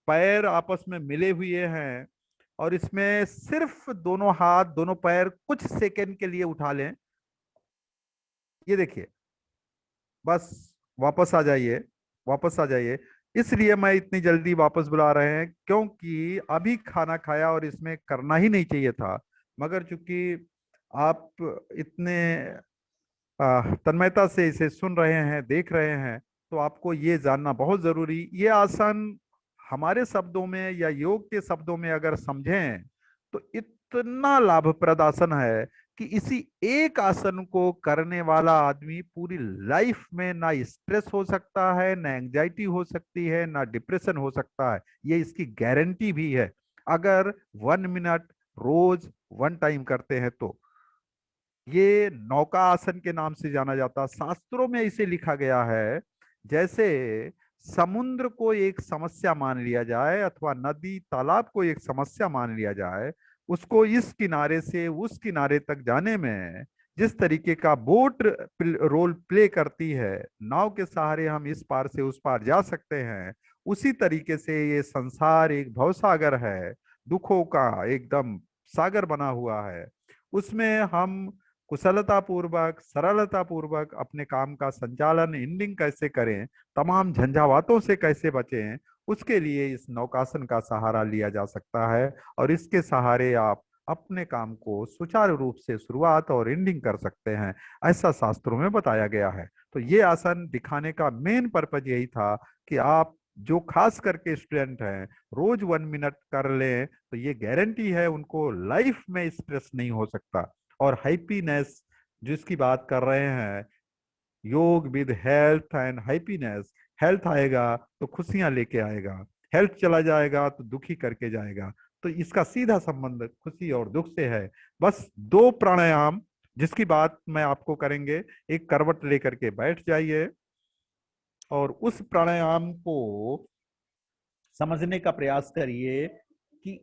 S3: पैर आपस में मिले हुए हैं। और इसमें सिर्फ दोनों हाथ दोनों पैर कुछ सेकंड के लिए उठा लें। ये देखिए, बस वापस आ जाइए, वापस आ जाइए। इसलिए मैं इतनी जल्दी वापस बुला रहे हैं क्योंकि अभी खाना खाया और इसमें करना ही नहीं चाहिए था। मगर चूंकि आप इतने तन्मयता से इसे सुन रहे हैं, देख रहे हैं, तो आपको ये जानना बहुत जरूरी। ये आसन हमारे शब्दों में या योग के शब्दों में अगर समझें तो इतना लाभप्रद आसन है कि इसी एक आसन को करने वाला आदमी पूरी लाइफ में ना स्ट्रेस हो सकता है, ना एंजाइटी हो सकती है, ना डिप्रेशन हो सकता है। ये इसकी गारंटी भी है। अगर 1 मिनट रोज 1 टाइम करते हैं तो ये नौका आसन के नाम से जाना जाता है। शास्त्रों में इसे लिखा गया है जैसे समुद्र को एक समस्या मान लिया जाए अथवा नदी तालाब को एक समस्या मान लिया जाए, उसको इस किनारे से उस किनारे तक जाने में जिस तरीके का बोट रोल प्ले करती है, नाव के सहारे हम इस पार से उस पार जा सकते हैं, उसी तरीके से ये संसार एक भवसागर है, दुखों का एकदम सागर बना हुआ है। उसमें हम कुशलता पूर्वक सरलता पूर्वक अपने काम का संचालन एंडिंग कैसे करें, तमाम झंझावातों से कैसे बचें, उसके लिए इस नौकासन का सहारा लिया जा सकता है। और इसके सहारे आप अपने काम को सुचारू रूप से शुरुआत और एंडिंग कर सकते हैं, ऐसा शास्त्रों में बताया गया है। तो ये आसन दिखाने का मेन पर्पज यही था कि आप जो खास करके स्टूडेंट हैं रोज 1 मिनट कर लें तो ये गारंटी है उनको लाइफ में स्ट्रेस नहीं हो सकता। और हैप्पीनेस जिसकी बात कर रहे हैं, योग with health and happiness, health आएगा तो खुशियां लेके आएगा, हेल्थ चला जाएगा तो दुखी करके जाएगा। तो इसका सीधा संबंध खुशी और दुख से है। बस 2 प्राणायाम जिसकी बात मैं आपको करेंगे, एक करवट लेकर के बैठ जाइए और उस प्राणायाम को समझने का प्रयास करिए कि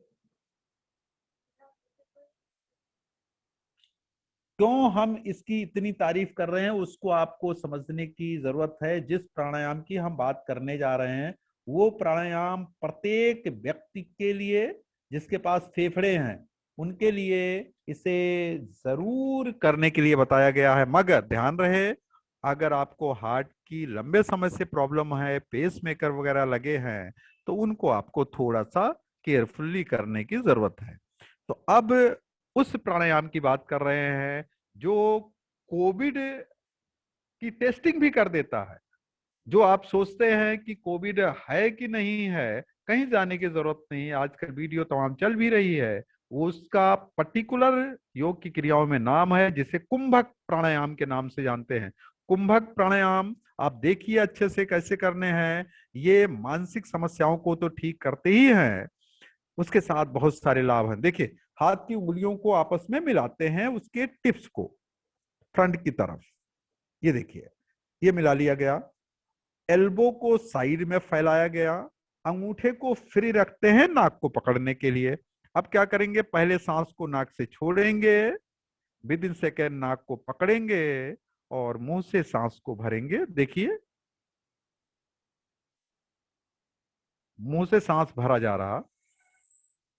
S3: क्यों हम इसकी इतनी तारीफ कर रहे हैं, उसको आपको समझने की जरूरत है। जिस प्राणायाम की हम बात करने जा रहे हैं वो प्राणायाम प्रत्येक व्यक्ति के लिए जिसके पास फेफड़े हैं उनके लिए इसे जरूर करने के लिए बताया गया है। मगर ध्यान रहे, अगर आपको हार्ट की लंबे समय से प्रॉब्लम है, पेस मेकर वगैरह लगे हैं, तो उनको आपको थोड़ा सा केयरफुली करने की जरूरत है। तो अब उस प्राणायाम की बात कर रहे हैं जो कोविड की टेस्टिंग भी कर देता है। जो आप सोचते हैं कि कोविड है कि नहीं है, कहीं जाने की जरूरत नहीं, आजकल वीडियो तमाम चल भी रही है। उसका पर्टिकुलर योग की क्रियाओं में नाम है जिसे कुंभक प्राणायाम के नाम से जानते हैं। कुंभक प्राणायाम आप देखिए अच्छे से कैसे करने हैं। ये मानसिक समस्याओं को तो ठीक करते ही हैं, उसके साथ बहुत सारे लाभ हैं। देखिए, हाथ की उंगलियों को आपस में मिलाते हैं, उसके टिप्स को फ्रंट की तरफ, ये देखिए, ये मिला लिया गया। एल्बो को साइड में फैलाया गया, अंगूठे को फ्री रखते हैं नाक को पकड़ने के लिए। अब क्या करेंगे, पहले सांस को नाक से छोड़ेंगे, विद इन सेकेंड नाक को पकड़ेंगे और मुंह से सांस को भरेंगे। देखिए, मुंह से सांस भरा जा रहा।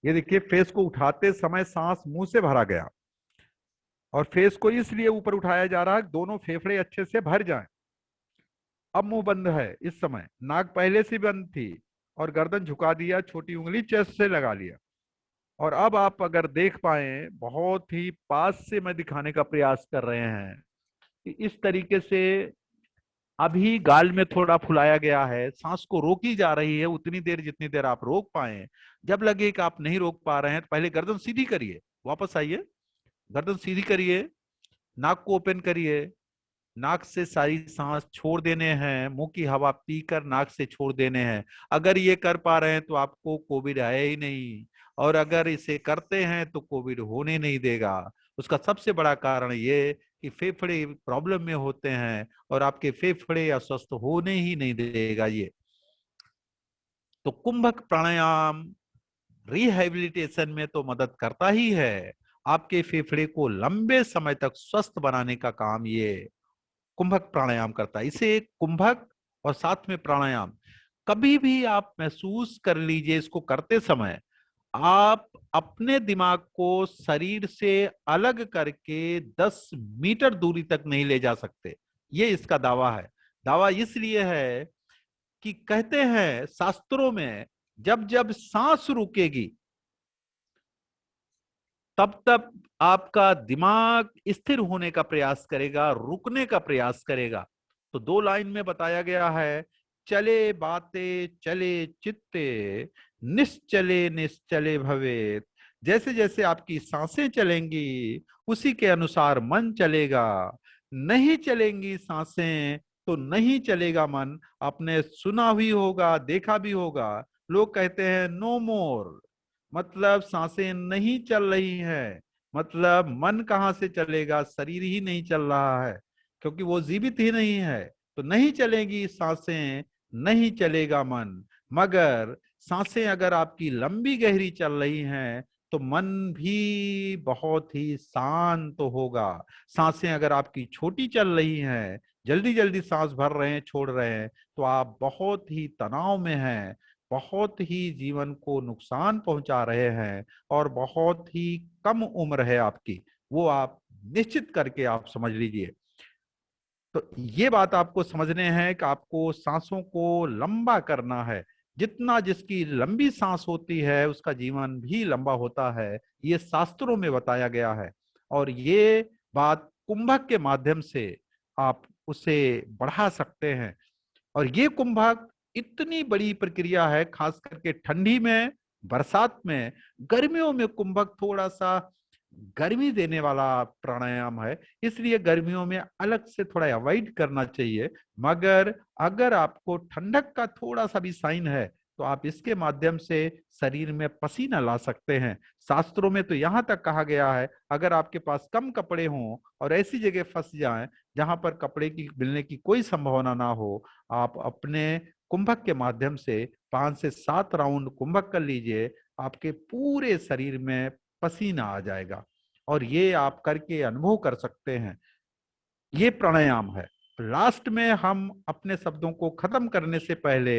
S3: ये देखिए, फेस को उठाते समय सांस मुंह से भरा गया और फेस को इसलिए ऊपर उठाया जा रहा है दोनों फेफड़े अच्छे से भर जाएं। अब मुंह बंद है इस समय, नाक पहले से बंद थी और गर्दन झुका दिया, छोटी उंगली चेस्ट से लगा लिया। और अब आप अगर देख पाए, बहुत ही पास से मैं दिखाने का प्रयास कर रहे हैं कि इस तरीके से अभी गाल में थोड़ा फुलाया गया है, सांस को रोकी जा रही है उतनी देर जितनी देर आप रोक पाए। जब लगे कि आप नहीं रोक पा रहे हैं तो पहले गर्दन सीधी करिए, वापस आइए, गर्दन सीधी करिए, नाक को ओपन करिए, नाक से सारी सांस छोड़ देने हैं, मुंह की हवा पीकर नाक से छोड़ देने हैं। अगर ये कर पा रहे हैं तो आपको कोविड आया ही नहीं, और अगर इसे करते हैं तो कोविड होने नहीं देगा। उसका सबसे बड़ा कारण ये कि फेफड़े प्रॉब्लम में होते हैं और आपके फेफड़े अस्वस्थ होने ही नहीं देगा ये। तो कुंभक प्राणायाम रिहैबिलिटेशन में तो मदद करता ही है, आपके फेफड़े को लंबे समय तक स्वस्थ बनाने का काम ये कुंभक प्राणायाम करता है। इसे कुंभक और साथ में प्राणायाम कभी भी आप महसूस कर लीजिए, इसको करते समय आप अपने दिमाग को शरीर से अलग करके 10 मीटर दूरी तक नहीं ले जा सकते, ये इसका दावा है। दावा इसलिए है कि कहते हैं शास्त्रों में जब जब सांस रुकेगी तब तब आपका दिमाग स्थिर होने का प्रयास करेगा, रुकने का प्रयास करेगा। तो 2 लाइन में बताया गया है, चले बातें चले चित्ते, निश्चले निश्चले भवेत। जैसे जैसे आपकी सांसें चलेंगी उसी के अनुसार मन चलेगा, नहीं चलेंगी सांसें तो नहीं चलेगा मन। आपने सुना भी होगा, देखा भी होगा, लोग कहते हैं नो मोर, मतलब सांसें नहीं चल रही हैं, मतलब मन कहाँ से चलेगा, शरीर ही नहीं चल रहा है, क्योंकि वो जीवित ही नहीं है। तो नहीं चलेगी सांसें, नहीं चलेगा मन। मगर सांसें अगर आपकी लंबी गहरी चल रही हैं तो मन भी बहुत ही शांत होगा। सांसें अगर आपकी छोटी चल रही हैं, जल्दी जल्दी सांस भर रहे हैं छोड़ रहे हैं, तो आप बहुत ही तनाव में हैं, बहुत ही जीवन को नुकसान पहुंचा रहे हैं, और बहुत ही कम उम्र है आपकी, वो आप निश्चित करके आप समझ लीजिए। तो ये बात आपको समझने हैं कि आपको सांसों को लंबा करना है। जितना जिसकी लंबी सांस होती है उसका जीवन भी लंबा होता है, ये शास्त्रों में बताया गया है। और ये बात कुंभक के माध्यम से आप उसे बढ़ा सकते हैं। और ये कुंभक इतनी बड़ी प्रक्रिया है, खास करके ठंडी में, बरसात में, गर्मियों में कुंभक थोड़ा सा गर्मी देने वाला प्राणायाम है, इसलिए गर्मियों में अलग से थोड़ा अवॉइड करना चाहिए। मगर अगर आपको ठंडक का थोड़ा सा भी साइन है तो आप इसके माध्यम से शरीर में पसीना ला सकते हैं। शास्त्रों में तो यहाँ तक कहा गया है, अगर आपके पास कम कपड़े हों और ऐसी जगह फंस जाएं जहां पर कपड़े की मिलने की कोई संभावना ना हो, आप अपने कुंभक के माध्यम से 5 से 7 राउंड कुंभक कर लीजिए, आपके पूरे शरीर में पसीना आ जाएगा। और ये आप करके अनुभव कर सकते हैं। ये प्राणायाम है। लास्ट में हम अपने शब्दों को खत्म करने से पहले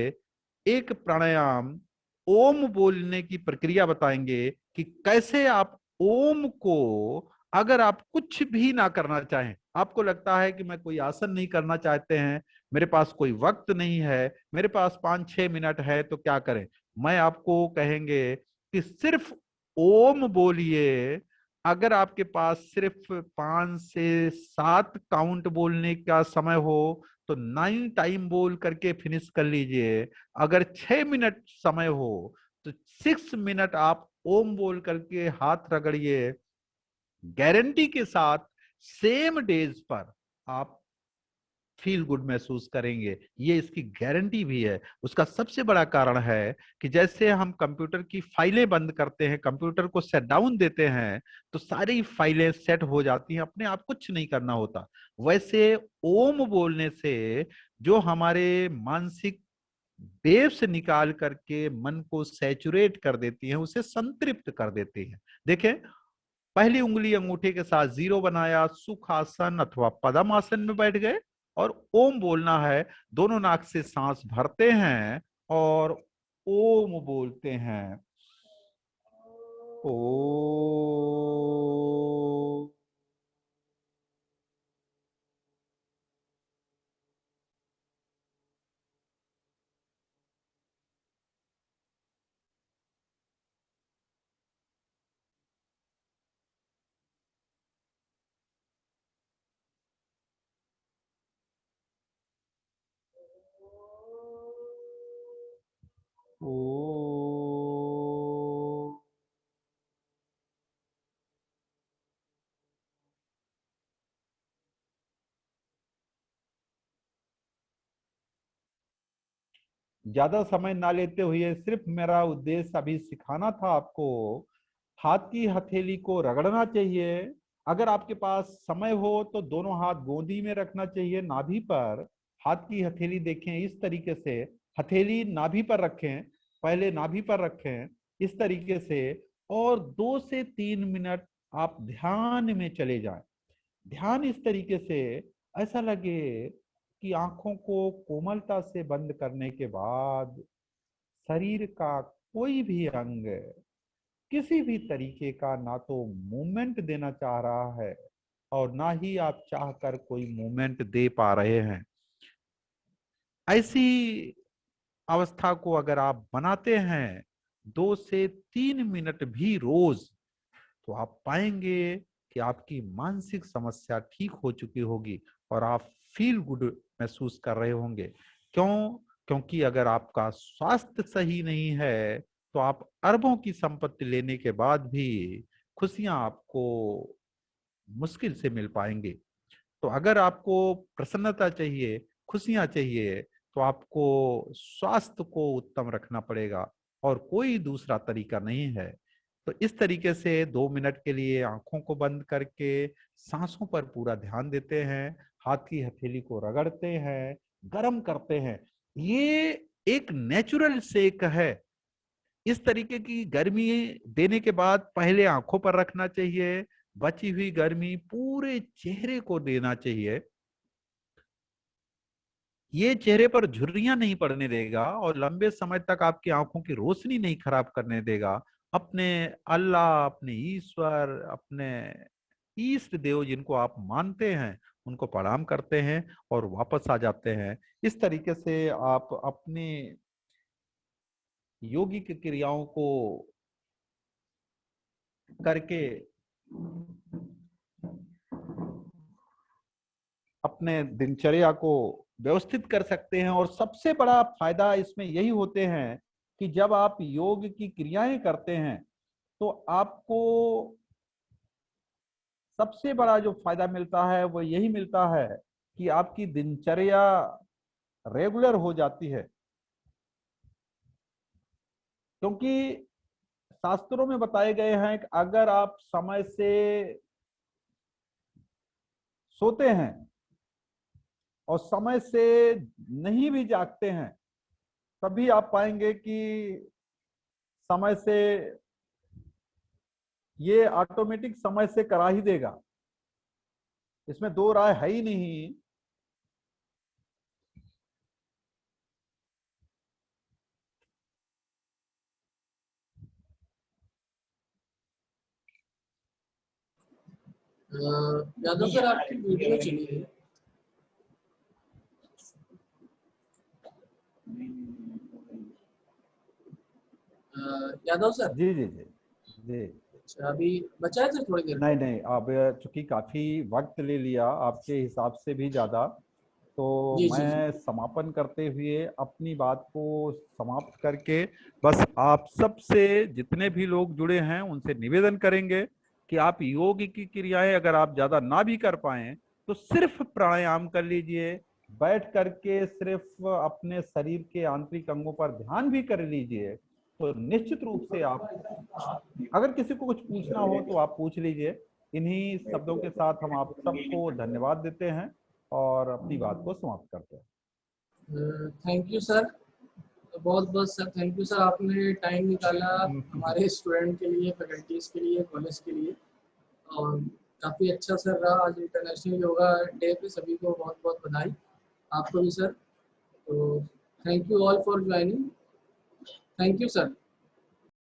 S3: एक प्राणायाम ओम बोलने की प्रक्रिया बताएंगे कि कैसे आप ओम को, अगर आप कुछ भी ना करना चाहें, आपको लगता है कि मैं कोई आसन नहीं करना चाहते हैं, मेरे पास कोई वक्त नहीं है, मेरे पास 5-6 मिनट है, तो क्या करें? मैं आपको कहेंगे कि सिर्फ ओम बोलिए। अगर आपके पास सिर्फ 5 से 7 काउंट बोलने का समय हो तो 9 टाइम बोल करके फिनिश कर लीजिए। अगर 6 मिनट समय हो तो 6 मिनट आप ओम बोल करके हाथ रगड़िए। गारंटी के साथ सेम डेज पर आप फील गुड महसूस करेंगे, ये इसकी गारंटी भी है। उसका सबसे बड़ा कारण है कि जैसे हम कंप्यूटर की फाइलें बंद करते हैं, कंप्यूटर को शट डाउन देते हैं, तो सारी फाइलें सेट हो जाती हैं, अपने आप कुछ नहीं करना होता। वैसे ओम बोलने से जो हमारे मानसिक वेव्स निकाल करके मन को सैचुरेट कर देती हैं, उसे संतृप्त कर देती हैं। देखें, पहली उंगली अंगूठे के साथ जीरो बनाया, सुखासन अथवा पद्मासन में बैठ गए और ओम बोलना है। दोनों नाक से सांस भरते हैं और ओम बोलते हैं। ओ ओ ज्यादा समय ना लेते हुए, सिर्फ मेरा उद्देश्य अभी सिखाना था आपको। हाथ की हथेली को रगड़ना चाहिए। अगर आपके पास समय हो तो दोनों हाथ गोदी में रखना चाहिए, नाभि पर। हाथ की हथेली देखें इस तरीके से, हथेली नाभि पर रखें, पहले नाभि पर रखें इस तरीके से, और 2 से 3 मिनट आप ध्यान में चले जाएं। ध्यान इस तरीके से, ऐसा लगे कि आंखों को कोमलता से बंद करने के बाद शरीर का कोई भी अंग किसी भी तरीके का ना तो मूवमेंट देना चाह रहा है और ना ही आप चाहकर कोई मूवमेंट दे पा रहे हैं। ऐसी अवस्था को अगर आप बनाते हैं 2 से 3 मिनट भी रोज, तो आप पाएंगे कि आपकी मानसिक समस्या ठीक हो चुकी होगी और आप फील गुड महसूस कर रहे होंगे। क्यों? क्योंकि अगर आपका स्वास्थ्य सही नहीं है तो आप अरबों की संपत्ति लेने के बाद भी खुशियां आपको मुश्किल से मिल पाएंगे। तो अगर आपको प्रसन्नता चाहिए, खुशियां चाहिए, तो आपको स्वास्थ्य को उत्तम रखना पड़ेगा। और कोई दूसरा तरीका नहीं है। तो इस तरीके से 2 मिनट के लिए आंखों को बंद करके सांसों पर पूरा ध्यान देते हैं, हाथ की हथेली को रगड़ते हैं, गर्म करते हैं। ये एक नेचुरल सेक है। इस तरीके की गर्मी देने के बाद पहले आंखों पर रखना चाहिए, बची हुई गर्मी पूरे चेहरे को देना चाहिए। ये चेहरे पर झुर्रियां नहीं पड़ने देगा और लंबे समय तक आपकी आंखों की रोशनी नहीं खराब करने देगा। अपने अल्लाह, अपने ईश्वर, अपने इष्ट देव जिनको आप मानते हैं उनको प्रणाम करते हैं और वापस आ जाते हैं। इस तरीके से आप अपनी योगिक क्रियाओं को करके अपने दिनचर्या को व्यवस्थित कर सकते हैं। और सबसे बड़ा फायदा इसमें यही होते हैं कि जब आप योग की क्रियाएं करते हैं तो आपको सबसे बड़ा जो फायदा मिलता है वो यही मिलता है कि आपकी दिनचर्या रेगुलर हो जाती है। क्योंकि शास्त्रों में बताए गए हैं कि अगर आप समय से सोते हैं और समय से नहीं भी जागते हैं, तभी आप पाएंगे कि समय से ये ऑटोमेटिक समय से करा ही देगा, इसमें दो राय है ही नहीं।
S2: यादव सर आपकी वीडियो चली है। यादव सर।
S3: जी जी जी जी।
S2: अच्छा, अभी बचा है सर थोड़ी देर?
S3: नहीं नहीं, अब चूंकि काफी वक्त ले लिया आपके हिसाब से भी ज्यादा, तो
S2: जी जी जी।
S3: मैं समापन करते हुए अपनी बात को समाप्त करके बस आप सब से जितने भी लोग जुड़े हैं उनसे निवेदन करेंगे कि आप योग की क्रियाएं अगर आप ज्यादा ना भी कर पाए तो सिर्फ प्राणायाम कर लीजिए। बैठ करके सिर्फ अपने शरीर के आंतरिक अंगों पर ध्यान भी कर लीजिए, तो निश्चित रूप से आप, अगर किसी को कुछ पूछना हो तो आप पूछ लीजिए। इन्हीं शब्दों के साथ हम आप सबको धन्यवाद देते हैं और अपनी बात को समाप्त करते हैं।
S2: थैंक यू सर, बहुत बहुत सर थैंक यू सर, आपने टाइम निकाला हमारे स्टूडेंट के लिए, फैकल्टीज के लिए, कॉलेज के लिए। और काफ़ी अच्छा सर रहा। आज इंटरनेशनल योगा डे पे सभी को बहुत बहुत बधाई, आपको भी सर। तो thank you all for joining. Thank you sir.